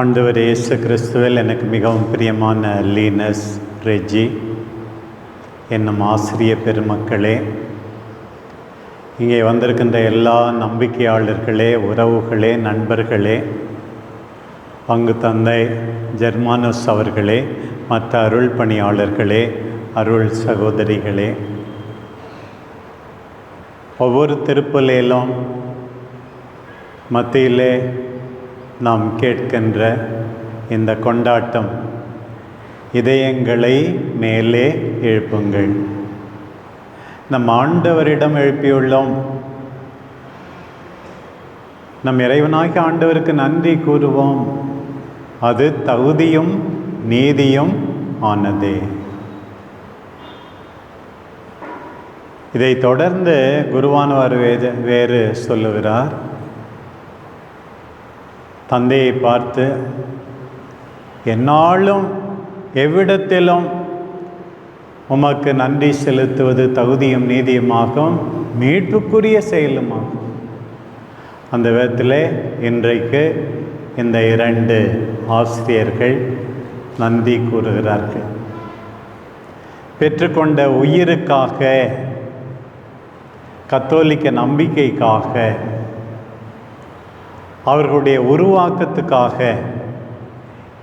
ஆண்டவர் இயேசு கிறிஸ்துவில் எனக்கு மிகவும் பிரியமான லீனஸ் ரெஜி என்னும் ஆசிரிய பெருமக்களே, இங்கே வந்திருக்கின்ற எல்லா நம்பிக்கையாளர்களே, உறவுகளே, நண்பர்களே, பங்கு தந்தை ஜெர்மானோஸ் அவர்களே, மற்ற அருள் பணியாளர்களே, அருள் சகோதரிகளே, ஒவ்வொரு திருப்பலியிலும் மத்தியிலே நாம் கேட்கின்ற இந்த கொண்டாட்டம், இதயங்களை மேலே எழுப்புங்கள். நம் ஆண்டவரிடம் எழுப்பியுள்ளோம். நம் இறைவனாகிய ஆண்டவருக்கு நன்றி கூறுவோம். அது தகுதியும் நீதியும் ஆனதே. இதை தொடர்ந்து குருவானவர் வேறு சொல்லுகிறார். தந்தையை பார்த்து, எந்நாளும் எவ்விடத்திலும் உமக்கு நன்றி செலுத்துவது தகுதியும் நீதியுமாகும், மீட்புக்குரிய செயலுமாகும். அந்த விதத்தில் இன்றைக்கு இந்த 2 ஆசிரியர்கள் நன்றி கூறுகிறார்கள். பெற்றுக்கொண்ட உயிருக்காக, கத்தோலிக்க நம்பிக்கைக்காக, அவர்களுடைய உருவாக்கத்துக்காக,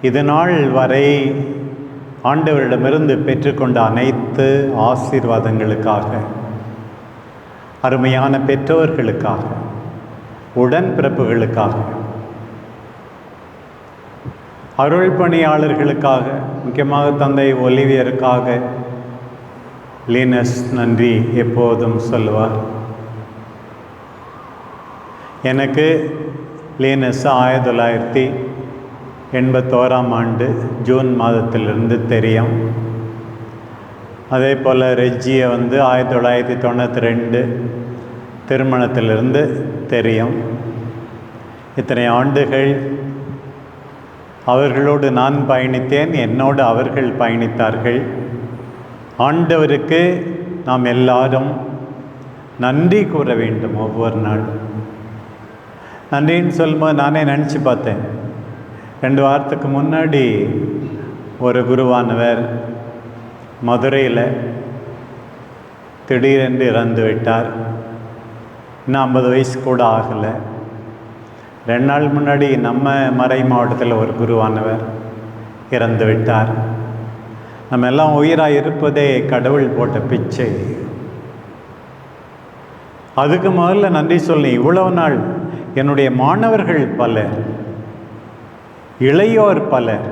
இதுநாள் வரை ஆண்டவரிடமிருந்து பெற்றுக்கொண்ட அனைத்து ஆசீர்வாதங்களுக்காக, அருமையான பெற்றோர்களுக்காக, உடன்பிறப்புகளுக்காக, அருள் பணியாளர்களுக்காக, முக்கியமாக தந்தை ஒலிவியருக்காக லீனஸ் நன்றி எப்போதும் சொல்லுவார். எனக்கு லீனஸ் 1981 ஜூன் மாதத்திலிருந்து தெரியும். அதே போல் ரெஜ்ஜியை 1992 திருமணத்திலிருந்து தெரியும். இத்தனை ஆண்டுகள் அவர்களோடு நான் பயணித்தேன், என்னோடு அவர்கள் பயணித்தார்கள். ஆண்டவருக்கு நாம் எல்லாரும் நன்றி கூற வேண்டும். ஒவ்வொரு நாள் நன்றின்னு சொல்லும்போது நானே நினச்சி பார்த்தேன். 2 வாரத்துக்கு முன்னாடி ஒரு குருவானவர் மதுரையில் திடீரென்று இறந்து விட்டார். இன்னும் 50 வயசு கூட ஆகலை. 2 நாள் முன்னாடி நம்ம மறை மாவட்டத்தில் ஒரு குருவானவர் இறந்து விட்டார். நம்ம எல்லாம் உயிராக இருப்பதே கடவுள் போட்ட பிச்சை. அதுக்கு முதல்ல நன்றி சொல்லி, இவ்வளவு நாள் என்னுடைய மாணவர்கள் பலர், இளையோர் பலர்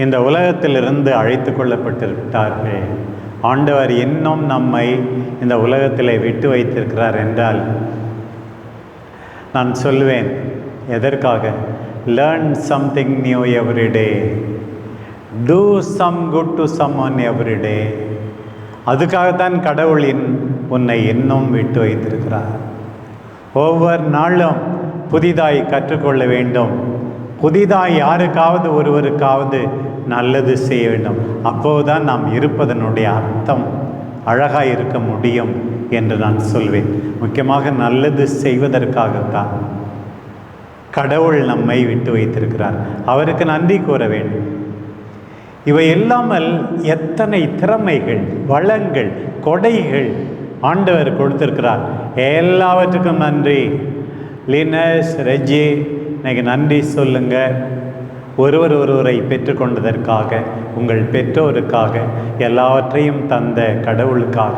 இந்த உலகத்திலிருந்து அழைத்து கொள்ளப்பட்டிருக்கிறார்கள். ஆண்டவர் இன்னும் நம்மை இந்த உலகத்தில் விட்டு வைத்திருக்கிறார் என்றால் நான் சொல்வேன், எதற்காக? Learn something new every day, do some good to someone every day. அதுக்காகத்தான் கடவுள் உன்னை இன்னும் விட்டு வைத்திருக்கிறார். ஒவ்வொரு நாளும் புதிதாய் கற்றுக்கொள்ள வேண்டும். புதிதாய் யாருக்காவது ஒருவருக்காவது நல்லது செய்ய வேண்டும். அப்போதுதான் நாம் இருப்பதனுடைய அர்த்தம் அழகாக இருக்க முடியும் என்று நான் சொல்வேன். முக்கியமாக நல்லது செய்வதற்காகத்தான் கடவுள் நம்மை விட்டு வைத்திருக்கிறார். அவருக்கு நன்றி கூற வேண்டும். இவை இல்லாமல் எத்தனை திறமைகள், வளங்கள், கொடைகள் ஆண்டவர் கொடுத்திருக்கிறார். எல்லாவற்றுக்கும் நன்றி. லீனஸ், ரெஜி, இன்னைக்கு நன்றி சொல்லுங்க. ஒருவரை பெற்றுக்கொண்டதற்காக, உங்கள் பெற்றோருக்காக, எல்லாவற்றையும் தந்த கடவுளுக்காக,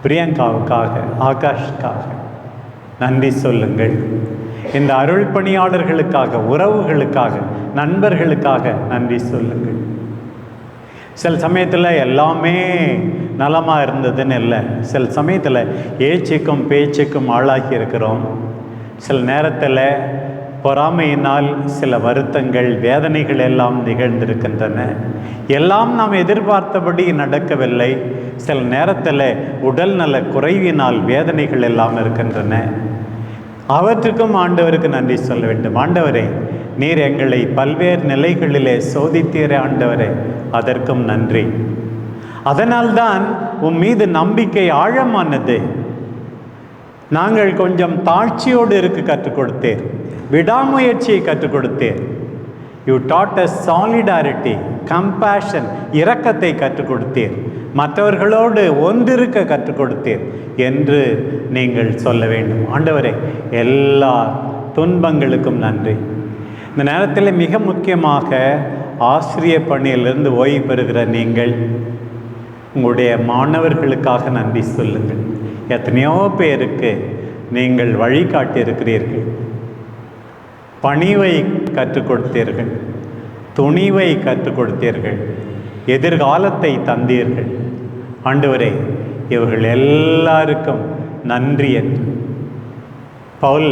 பிரியங்காவுக்காக, ஆகாஷ்காக நன்றி சொல்லுங்கள். இந்த அருள் பணியாளர்களுக்காக, உறவுகளுக்காக, நண்பர்களுக்காக நன்றி சொல்லுங்கள். சில சமயத்தில் எல்லாமே நலமாக இருந்ததுன்னு இல்லை. சில சமயத்தில் ஏச்சுக்கும் பேச்சுக்கும் ஆளாகி இருக்கிறோம். சில நேரத்தில் பொறாமையினால் சில வருத்தங்கள், வேதனைகள் எல்லாம் நிகழ்ந்திருக்கின்றன. எல்லாம் நாம் எதிர்பார்த்தபடி நடக்கவில்லை. சில நேரத்தில் உடல் நல குறைவினால் வேதனைகள் எல்லாம் இருக்கின்றன. அவற்றுக்கும் ஆண்டவருக்கு நன்றி சொல்ல வேண்டும். ஆண்டவரே, நீர் எங்களை பல்வேறு நிலைகளிலே சோதித்தீரே ஆண்டவரே, அதற்கும் நன்றி. அதனால்தான் உம் மீது நம்பிக்கை ஆழமானது. நாங்கள் கொஞ்சம் தாழ்ச்சியோடு இருக்க கற்றுக் கொடுத்தேன். விடாமுயற்சியை கற்றுக் கொடுத்தீர். You dot as solidarity, compassion, இரக்கத்தை கற்றுக் கொடுத்தீர். மற்றவர்களோடு ஒன்றிருக்க கற்றுக் கொடுத்தீர் என்று நீங்கள் சொல்ல வேண்டும். ஆண்டவரே, எல்லா துன்பங்களுக்கும் நன்றி. இந்த நேரத்தில் மிக முக்கியமாக ஆசிரியர் பணியிலிருந்து ஓய்வு பெறுகிற நீங்கள் உங்களுடைய மாணவர்களுக்காக நன்றி சொல்லுங்கள். எத்தனையோ பேருக்கு நீங்கள் வழிகாட்டியிருக்கிறீர்கள். பணிவை கற்றுக் கொடுத்தீர்கள், துணிவை கற்றுக் கொடுத்தீர்கள், எதிர்காலத்தை தந்தீர்கள். ஆண்டவரே, இவர்கள் எல்லாருக்கும் நன்றி என்று பவுல்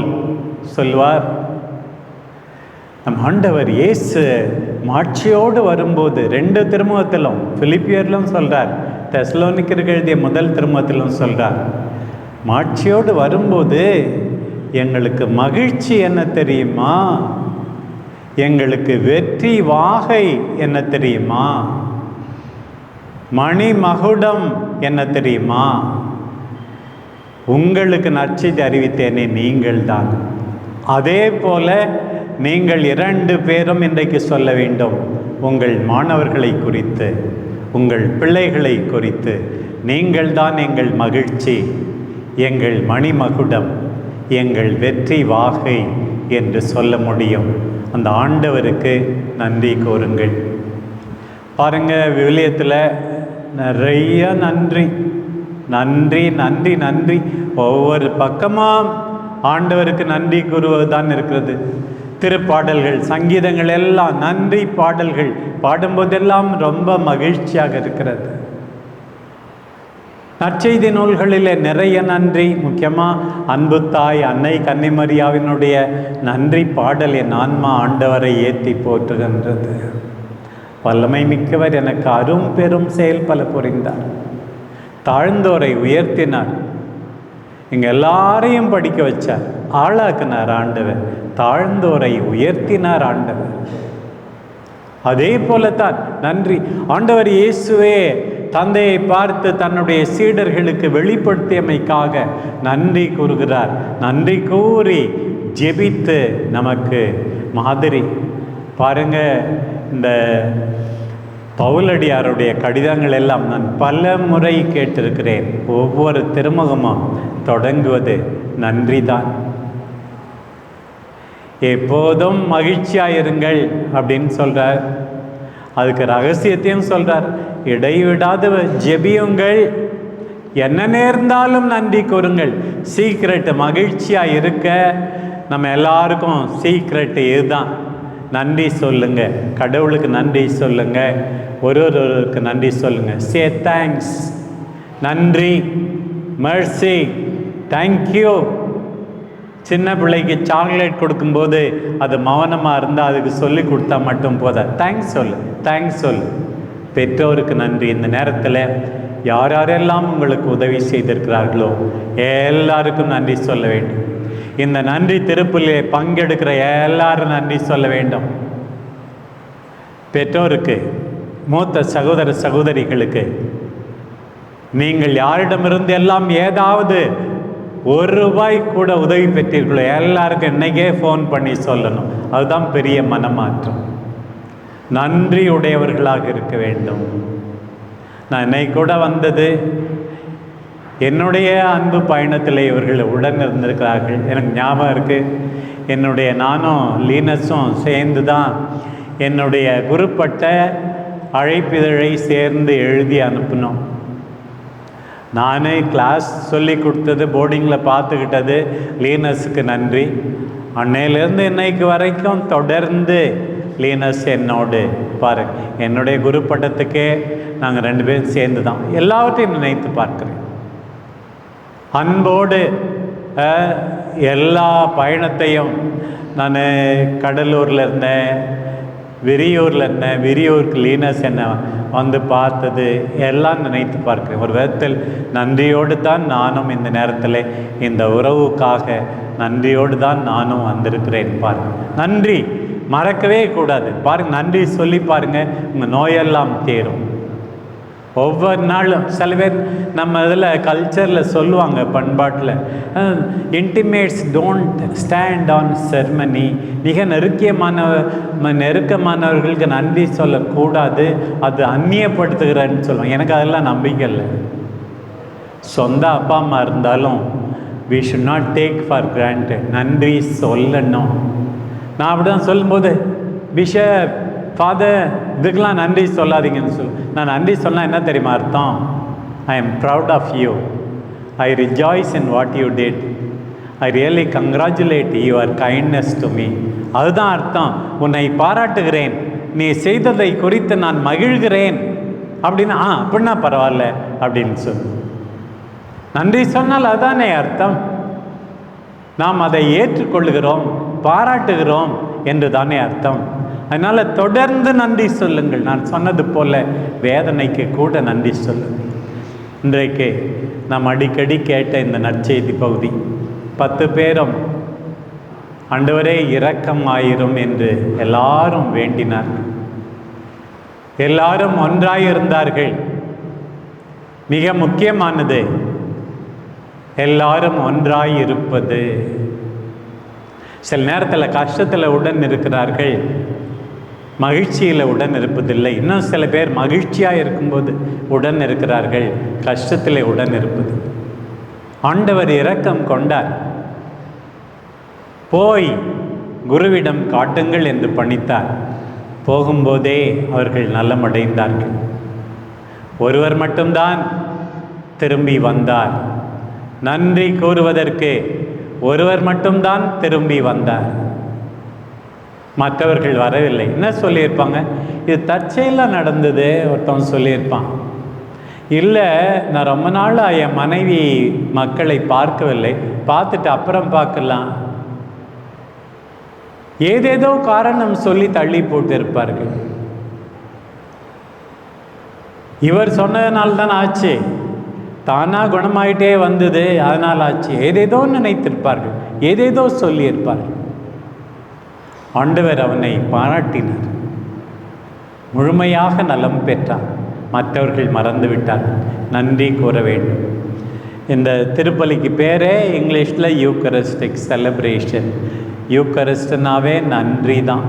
சொல்வார். நம் ஆண்டவர் இயேசு மாட்சியோடு வரும்போது 2 திருமுகத்திலும், பிலிப்பியரிலும் சொல்கிறார், தெசலோனிக்கருக்கு எழுதிய முதல் திருமுகத்திலும் சொல்கிறார், மாட்சியோடு வரும்போது எங்களுக்கு மகிழ்ச்சி என்ன தெரியுமா? எங்களுக்கு வெற்றி வாகை என்ன தெரியுமா? மணிமகுடம் என்ன தெரியுமா? உங்களுக்கு நற்செய்தி அறிவித்தேனே, நீங்கள் தான். அதே போல நீங்கள் 2 பேரும் இன்றைக்கு சொல்ல வேண்டும். உங்கள் மாணவர்களை குறித்து, உங்கள் பிள்ளைகளை குறித்து, நீங்கள் தான் எங்கள் மகிழ்ச்சி, எங்கள் மணிமகுடம், எங்கள் வெற்றி வாகை என்று சொல்ல முடியும். அந்த ஆண்டவருக்கு நன்றி கூறுங்கள். பாருங்கள், விவிலியத்தில் நிறைய நன்றி நன்றி நன்றி நன்றி. ஒவ்வொரு பக்கமாக ஆண்டவருக்கு நன்றி கூறுவது தான் இருக்கிறது. திருப்பாடல்கள், சங்கீதங்கள் எல்லாம் நன்றி பாடல்கள் பாடும்போதெல்லாம் ரொம்ப மகிழ்ச்சியாக இருக்கிறது. நற்செய்தி நூல்களில் நிறைய நன்றி. முக்கியமாக அன்பு தாய் அன்னை கன்னிமரியாவினுடைய நன்றி பாடல் என் ஆன்மா ஆண்டவரை ஏற்றி போற்றுகின்றது. வல்லமை மிக்கவர் எனக்கு அரும் பெரும் செயல் பல புரிந்தார், தாழ்ந்தோரை உயர்த்தினார், இங்கே எல்லாரையும் படிக்க வச்சார், ஆளாக்கினார் ஆண்டவர், தாழ்ந்தோரை உயர்த்தினார் ஆண்டவர். அதே போலத்தான் நன்றி. ஆண்டவர் இயேசுவே தந்தையை பார்த்து தன்னுடைய சீடர்களுக்கு வெளிப்படுத்தியமைக்காக நன்றி கூறுகிறார். நன்றி கூறி ஜெபித்து நமக்கு மாதிரி. பாருங்க, இந்த பவுலடியாருடைய கடிதங்கள் எல்லாம் நான் பல முறை கேட்டிருக்கிறேன். ஒவ்வொரு திருமுகமும் தொடங்குவது நன்றி தான். எப்போதும் மகிழ்ச்சியாயிருங்கள் அப்படின்னு சொல்கிறார். அதுக்கு ரகசியத்தையும் சொல்கிறார். இடைவிடாது ஜெபியுங்கள், என்ன நேர்ந்தாலும் நன்றி கூறுங்கள். சீக்ரெட்டு மகிழ்ச்சியாக இருக்க நம்ம எல்லாருக்கும் சீக்ரெட்டு இதுதான். நன்றி சொல்லுங்க, கடவுளுக்கு நன்றி சொல்லுங்க, ஒருவருக்கு நன்றி சொல்லுங்க. சே தேங்க்ஸ், நன்றி, மெர்சி, தேங்க்யூ. சின்ன பிள்ளைக்கு சாக்லேட் கொடுக்கும்போது அது மௌனமாக இருந்தால் அதுக்கு சொல்லி கொடுத்தா மட்டும் போதா, தேங்க்ஸ் சொல்லு, தேங்க்ஸ் சொல்லு. பெற்றோருக்கு நன்றி. இந்த நேரத்தில் யார் யாரெல்லாம் உங்களுக்கு உதவி செய்திருக்கிறார்களோ எல்லாருக்கும் நன்றி சொல்ல வேண்டும். இந்த நன்றி திருப்பலிலே பங்கெடுக்கிற எல்லாரும் நன்றி சொல்ல வேண்டும். பெற்றோருக்கு, மூத்த சகோதர சகோதரிகளுக்கு, நீங்கள் யாரிடமிருந்து எல்லாம் ஏதாவது ₹1 கூட உதவி பெற்றீர்களோ எல்லாருக்கும் இன்னைக்கே ஃபோன் பண்ணி சொல்லணும். அதுதான் பெரிய மனமாற்றம். நன்றி உடையவர்களாக இருக்க வேண்டும். நான் இன்னைக்கு கூட வந்தது, என்னுடைய அன்பு பயணத்தில் இவர்கள் உடன் இருந்திருக்கிறார்கள். எனக்கு ஞாபகம் இருக்குது, நானும் லீனஸும் சேர்ந்து தான் என்னுடைய குருப்பட்ட அழைப்பிதழை சேர்ந்து எழுதி அனுப்பினோம். நானே கிளாஸ் சொல்லி கொடுத்தது, போர்டிங்கில் பார்த்துக்கிட்டது லீனஸுக்கு நன்றி. அன்னையிலேருந்து இன்னைக்கு வரைக்கும் தொடர்ந்து லீனஸ் என்னோடு பாருங்க, என்னுடைய குருப்பட்டத்துக்கே நாங்கள் 2 பேரும் சேர்ந்து தான் எல்லாவற்றையும் நினைத்து பார்க்குறேன். அன்போடு எல்லா பயணத்தையும், நான் கடலூரில் இருந்தேன், விரியூரில் இருந்தேன், விரியூருக்கு லீனஸ் என்னை வந்து பார்த்தது எல்லாம் நினைத்து பார்க்கிறேன். ஒரு விதத்தில் நன்றியோடு தான் நானும் இந்த நேரத்தில் இந்த உறவுக்காக நன்றியோடு தான் நானும் வந்திருக்கிறேன். பாருங்கள், நன்றி மறக்கவே கூடாது. பாருங்கள், நன்றி சொல்லி பாருங்கள், உங்கள் நோயெல்லாம் தேரும். ஒவ்வொரு நாளும் சில பேர் நம்ம இதில் கல்ச்சரில் சொல்லுவாங்க, பண்பாட்டில், இன்டிமேட்ஸ் டோன்ட் ஸ்டாண்ட் ஆன் செர்மனி. மிக நெருக்கமானவர்களுக்கு நன்றி சொல்லக்கூடாது, அது அந்நியப்படுத்துகிறேன்னு சொல்லுவாங்க. எனக்கு அதெல்லாம் நம்பிக்கை இல்லை. சொந்த அப்பா அம்மா இருந்தாலும் we should not take for granted. நன்றி சொல்லணும். நான் அப்படி தான் சொல்லும்போது, பிஷப், ஃபாதர், இதுக்கெல்லாம் நன்றி சொல்லாதீங்கன்னு நான் நன்றி சொன்னால் என்ன தெரியுமா அர்த்தம்? I am proud of you, I rejoice in what you did, I really congratulate your kindness to me. அதுதான் அர்த்தம். உன்னை பாராட்டுகிறேன், நீ செய்ததை குறித்து நான் மகிழ்கிறேன் அப்படின்னா அப்படின்னா பரவாயில்ல அப்படின்னு சொல்லு. நன்றி சொன்னால் அதுதானே அர்த்தம். நாம் அதை ஏற்றுக்கொள்கிறோம், பாராட்டுகிறோம் என்று தானே அர்த்தம். அதனால் தொடர்ந்து நன்றி சொல்லுங்கள். நான் சொன்னது போல வேதனைக்கு கூட நன்றி சொல்லுங்கள். இன்றைக்கு நாம் அடிக்கடி கேட்ட இந்த நற்செய்தி பகுதி, 10 பேரும் ஆண்டவரே இரக்கமாயிரும் என்று எல்லாரும் வேண்டினார்கள். எல்லாரும் ஒன்றாயிருந்தார்கள். மிக முக்கியமானது எல்லாரும் ஒன்றாயிருப்பது. சில நேரத்தில் கஷ்டத்தில் உடன் இருக்கிறார்கள், மகிழ்ச்சியில் உடன் இருப்பதில்லை. இன்னும் சில பேர் மகிழ்ச்சியாக இருக்கும்போது உடன் இருக்கிறார்கள், கஷ்டத்தில் உடன் இருப்பது. ஆண்டவர் இரக்கம் கொண்டார். போய் குருவிடம் காட்டுங்கள் என்று பணித்தார். போகும்போதே அவர்கள் நலமடைந்தார்கள். ஒருவர் மட்டும்தான் திரும்பி வந்தார். நன்றி கூறுவதற்கு ஒருவர் மட்டும்தான் திரும்பி வந்தார், மற்றவர்கள் வரவில்லை. என்ன சொல்லியிருப்பாங்க? இது தற்செயலாக நடந்தது ஒருத்தவன் சொல்லியிருப்பான். இல்லை, நான் ரொம்ப நாளாக என் மனைவி மக்களை பார்க்கவில்லை, பார்த்துட்டு அப்புறம் பார்க்கலாம், ஏதேதோ காரணம் சொல்லி தள்ளி போட்டு இருப்பார்கள். இவர் சொன்னதுனால்தான் ஆச்சு, தானாக குணமாயிட்டே வந்தது அதனால் ஆச்சு, ஏதேதோ நினைத்திருப்பார்கள், ஏதேதோ சொல்லியிருப்பார்கள். ஆண்டவர் அவனை பாராட்டினார், முழுமையாக நலம் பெற்றார். மற்றவர்கள் மறந்து விட்டார்கள். நன்றி கூற வேண்டும். இந்த திருப்பலிக்கு பேரே இங்கிலீஷில் யூக்கரிஸ்டிக் செலிப்ரேஷன். யூக்கரிஸ்ட்னாவே நன்றி தான்.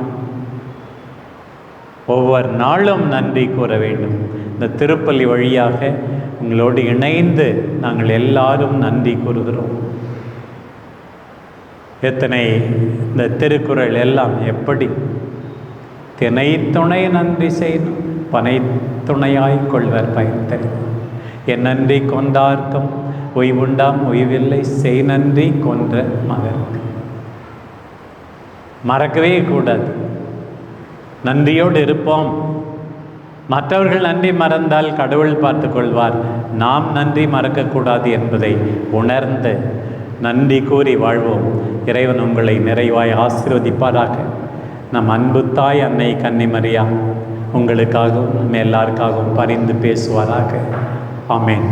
ஒவ்வொரு நாளும் நன்றி கூற வேண்டும். இந்த திருப்பலி வழியாக உங்களோடு இணைந்து நாங்கள் எல்லாரும் நன்றி கூறுகிறோம். எத்தனை இந்த திருக்குறள் எல்லாம் எப்படி தினை துணை நன்றி செய்யணும், பனை துணையாய் கொள்வர் பயன் தெரியும். என் நன்றி கொண்டார்க்கும் ஓய்வுண்டாம் ஓய்வில்லை, செய் நன்றி கொன்ற மகனுக்கு. மறக்கவே கூடாது. நன்றியோடு இருப்போம். மற்றவர்கள் நன்றி மறந்தால் கடவுள் பார்த்து கொள்வார். நாம் நன்றி மறக்கக்கூடாது என்பதை உணர்ந்து நன்றி கூறி வாழ்வோம். இறைவன் உங்களை நிறைவாய் ஆசீர்வதிப்பாராக. நம் அன்பு தாய் அன்னை கன்னிமரியா உங்களுக்காகவும் நம்ம எல்லாருக்காகவும் பரிந்து பேசுவாராக. ஆமென்.